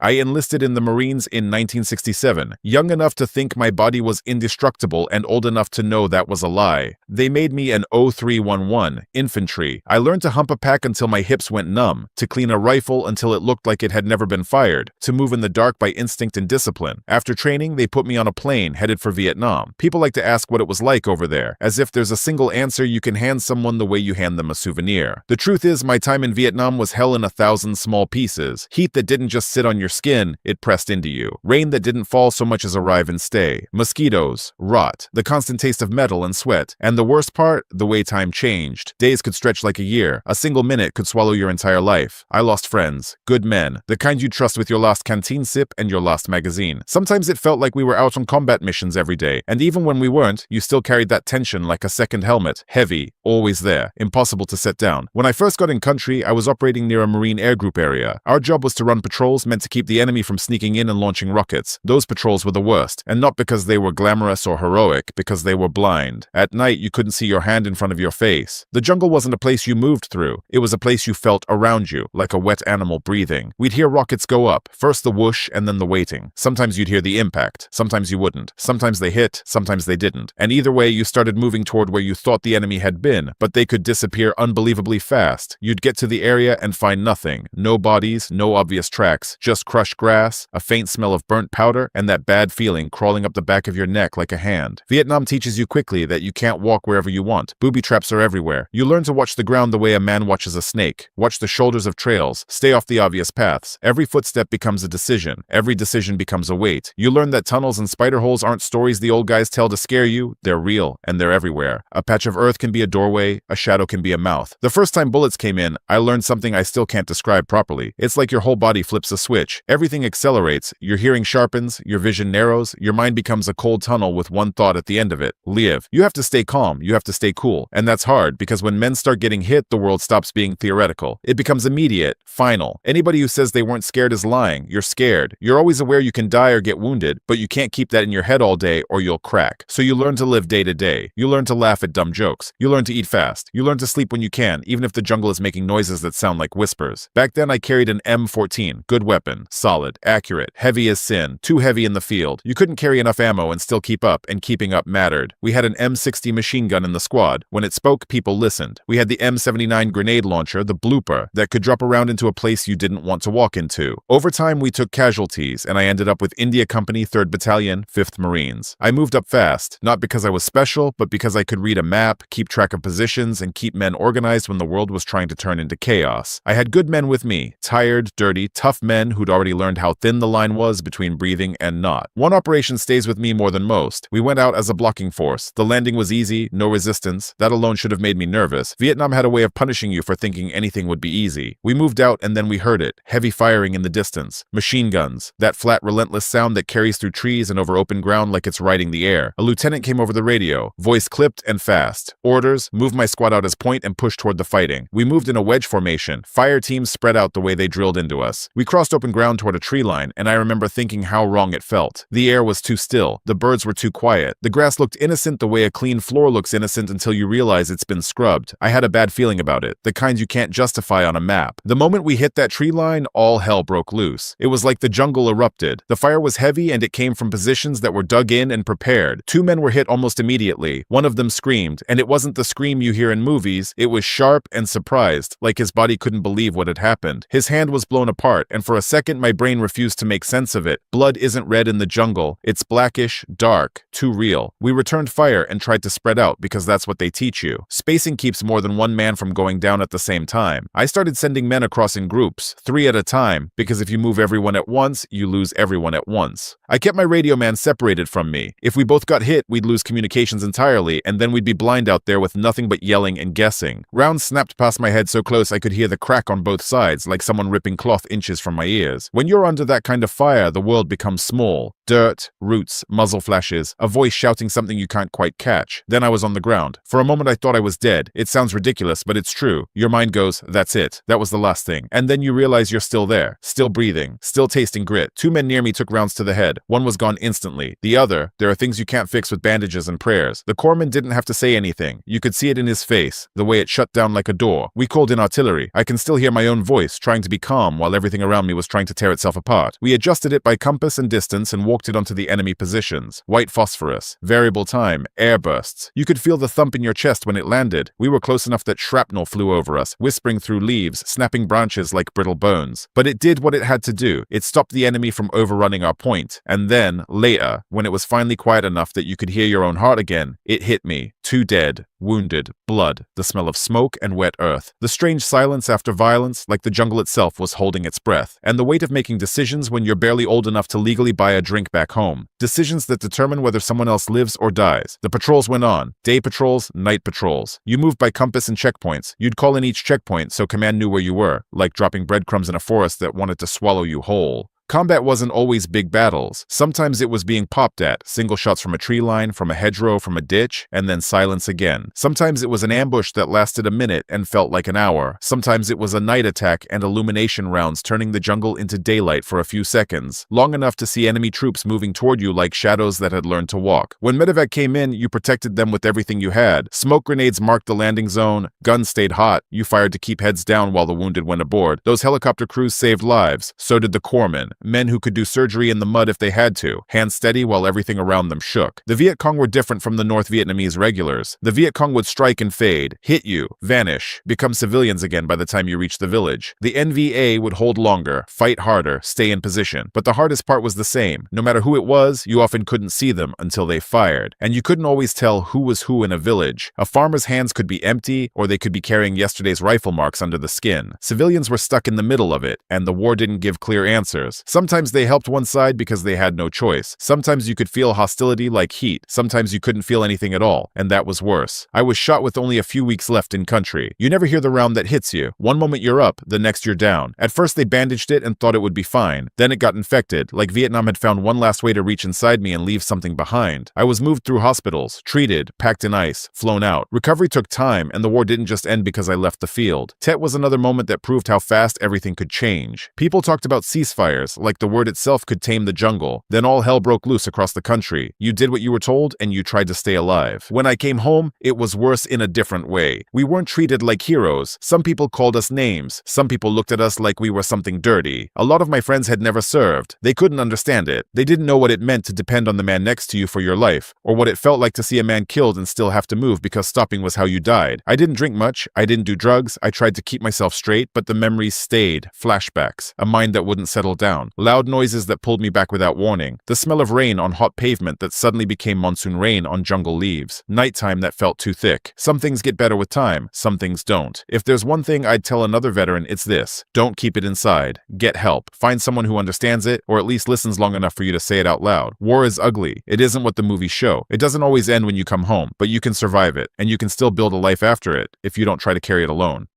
I enlisted in the Marines in 1967, young enough to think my body was indestructible and old enough to know that was a lie. They made me an 0311, infantry. I learned to hump a pack until my hips went numb, to clean a rifle until it looked like it had never been fired, to move in the dark by instinct and discipline. After training, they put me on a plane headed for Vietnam. People like to ask what it was like over there, as if there's a single answer you can hand someone the way you hand them a souvenir. The truth is, my time in Vietnam was hell in 1,000 small pieces. Heat that didn't just sit on your skin, it pressed into you. Rain that didn't fall so much as arrive and stay. Mosquitoes, rot, the constant taste of metal and sweat. And the worst part, the way time changed. Days could stretch like a year. A single minute could swallow your entire life. I lost friends, good men, the kind you trust with your last canteen sip and your last magazine. Sometimes it felt like we were out on combat missions every day, and even when we weren't, you still carried that tension like a second helmet, heavy, always there, impossible to set down. When I first got in country, I was operating near a Marine Air Group area. Our job was to run patrols meant to keep the enemy from sneaking in and launching rockets. Those patrols were the worst, and not because they were glamorous or heroic, because they were blind. At night, you couldn't see your hand in front of your face. The jungle wasn't a place you moved through. It was a place you felt around you, like a wet animal breathing. We'd hear rockets go up, first the whoosh and then the waiting. Sometimes you'd hear the impact, sometimes you wouldn't. Sometimes they hit, sometimes they didn't. And either way, you started moving toward where you thought the enemy had been, but they could disappear unbelievably fast. You'd get to the area and find nothing. No bodies, no obvious tracks, just crushed grass, a faint smell of burnt powder, and that bad feeling crawling up the back of your neck like a hand. Vietnam teaches you quickly that you can't walk wherever you want. Booby traps are everywhere. You learn to watch the ground the way a man watches a snake. Watch the shoulders of trails. Stay off the obvious paths. Every footstep becomes a decision. Every decision becomes a weight. You learn that tunnels and spider holes aren't stories the old guys tell to scare you. They're real, and they're everywhere. A patch of earth can be a doorway. A shadow can be a mouth. The first time bullets came in, I learned something I still can't describe properly. It's like your whole body flips a switch. Everything accelerates. Your hearing sharpens. Your vision narrows. Your mind becomes a cold tunnel with one thought at the end of it. Live. You have to stay calm. You have to stay cool. And that's hard because when men start getting hit, the world stops being theoretical. It becomes immediate, final. Anybody who says they weren't scared is lying. You're scared. You're always aware you can die or get wounded, but you can't keep that in your head all day or you'll crack. So you learn to live day to day. You learn to laugh at dumb jokes. You learn to eat fast. You learn to sleep when you can, even if the jungle is making noises that sound like whispers. Back then I carried an M14. Good weapon. Solid. Accurate. Heavy as sin. Too heavy in the field. You couldn't carry enough ammo and still keep up, and keeping up mattered. We had an M60 machine gun in the squad. When it spoke, people listened. We had the M79 grenade launcher, the blooper, that could drop around into a place you didn't want to walk into. Over time, we took casualties, and I ended up with India Company, 3rd Battalion, 5th Marines. I moved up fast, not because I was special, but because I could read a map, keep track of positions, and keep men organized when the world was trying to turn into chaos. I had good men with me, tired, dirty, tough men who'd already learned how thin the line was between breathing and not. One operation stays with me more than most. We went out as a blocking force. The landing was easy, no resistance. That alone should have made me nervous. Vietnam had a way of punishing you for thinking anything would be easy. We moved out and then we heard it. Heavy firing in the distance. Machine guns. That flat, relentless sound that carries through trees and over open ground like it's riding the air. A lieutenant came over the radio. Voice clipped and fast. Orders, move my squad out as point and push toward the fighting. We moved in a wedge formation. Fire teams spread out the way they drilled into us. We crossed open ground toward a tree line, and I remember thinking how wrong it felt. The air was too still. The birds were too quiet. The grass looked innocent the way a clean floor looks innocent until you realize it's been scrubbed. I had a bad feeling about it, the kind you can't justify on a map. The moment we hit that tree line, all hell broke loose. It was like the jungle erupted. The fire was heavy and it came from positions that were dug in and prepared. 2 men were hit almost immediately. One of them screamed, and it wasn't the scream you hear in movies. It was sharp and surprised, like his body couldn't believe what had happened. His hand was blown apart, and for a second my brain refused to make sense of it. Blood isn't red in the jungle. It's blackish, dark, too real. We returned fire and tried to spread out because that's what they teach you. Spacing keeps more than one man from going down at the same time. I started sending men across in groups, 3 at a time, because if you move everyone at once, you lose everyone at once. I kept my radio man separated from me. If we both got hit, we'd lose communications entirely, and then we'd be blind out there with nothing but yelling and guessing. Rounds snapped past my head so close I could hear the crack on both sides, like someone ripping cloth inches from my ears. When you're under that kind of fire, the world becomes small. Dirt, roots, muzzle flashes, a voice shouting something you can't quite catch. Then I was on the ground. For a moment I thought I was dead. It sounds ridiculous, but it's true. Your mind goes, that's it. That was the last thing. And then you realize you're still there, still breathing, still tasting grit. 2 men near me took rounds to the head. One was gone instantly. The other, there are things you can't fix with bandages and prayers. The corpsman didn't have to say anything. You could see it in his face, the way it shut down like a door. We called in artillery. I can still hear my own voice trying to be calm while everything around me was trying to to tear itself apart. We adjusted it by compass and distance and walked it onto the enemy positions. White phosphorus, variable time, air bursts. You could feel the thump in your chest when it landed. We were close enough that shrapnel flew over us, whispering through leaves, snapping branches like brittle bones. But it did what it had to do. It stopped the enemy from overrunning our point. And then, later, when it was finally quiet enough that you could hear your own heart again, it hit me. 2 dead, wounded, blood, the smell of smoke and wet earth. The strange silence after violence, like the jungle itself was holding its breath. And the weight of making decisions when you're barely old enough to legally buy a drink back home. Decisions that determine whether someone else lives or dies. The patrols went on. Day patrols, night patrols. You moved by compass and checkpoints. You'd call in each checkpoint so command knew where you were, like dropping breadcrumbs in a forest that wanted to swallow you whole. Combat wasn't always big battles. Sometimes it was being popped at, single shots from a tree line, from a hedgerow, from a ditch, and then silence again. Sometimes it was an ambush that lasted a minute and felt like an hour. Sometimes it was a night attack and illumination rounds turning the jungle into daylight for a few seconds, long enough to see enemy troops moving toward you like shadows that had learned to walk. When medevac came in, you protected them with everything you had. Smoke grenades marked the landing zone, guns stayed hot, you fired to keep heads down while the wounded went aboard. Those helicopter crews saved lives, so did the corpsmen. Men who could do surgery in the mud if they had to, hands steady while everything around them shook. The Viet Cong were different from the North Vietnamese regulars. The Viet Cong would strike and fade, hit you, vanish, become civilians again by the time you reached the village. The NVA would hold longer, fight harder, stay in position. But the hardest part was the same. No matter who it was, you often couldn't see them until they fired. And you couldn't always tell who was who in a village. A farmer's hands could be empty, or they could be carrying yesterday's rifle marks under the skin. Civilians were stuck in the middle of it, and the war didn't give clear answers. Sometimes they helped one side because they had no choice. Sometimes you could feel hostility like heat. Sometimes you couldn't feel anything at all, and that was worse. I was shot with only a few weeks left in country. You never hear the round that hits you. One moment you're up, the next you're down. At first they bandaged it and thought it would be fine. Then it got infected, like Vietnam had found one last way to reach inside me and leave something behind. I was moved through hospitals, treated, packed in ice, flown out. Recovery took time, and the war didn't just end because I left the field. Tet was another moment that proved how fast everything could change. People talked about ceasefires, like the word itself could tame the jungle. Then all hell broke loose across the country. You did what you were told, and you tried to stay alive. When I came home, it was worse in a different way. We weren't treated like heroes. Some people called us names. Some people looked at us like we were something dirty. A lot of my friends had never served. They couldn't understand it. They didn't know what it meant to depend on the man next to you for your life, or what it felt like to see a man killed and still have to move because stopping was how you died. I didn't drink much. I didn't do drugs. I tried to keep myself straight, but the memories stayed. Flashbacks. A mind that wouldn't settle down. Loud noises that pulled me back without warning. The smell of rain on hot pavement that suddenly became monsoon rain on jungle leaves. Nighttime that felt too thick. Some things get better with time. Some things don't. If there's one thing I'd tell another veteran, it's this. Don't keep it inside. Get help. Find someone who understands it, or at least listens long enough for you to say it out loud. War is ugly. It isn't what the movies show. It doesn't always end when you come home, but you can survive it, and you can still build a life after it if you don't try to carry it alone.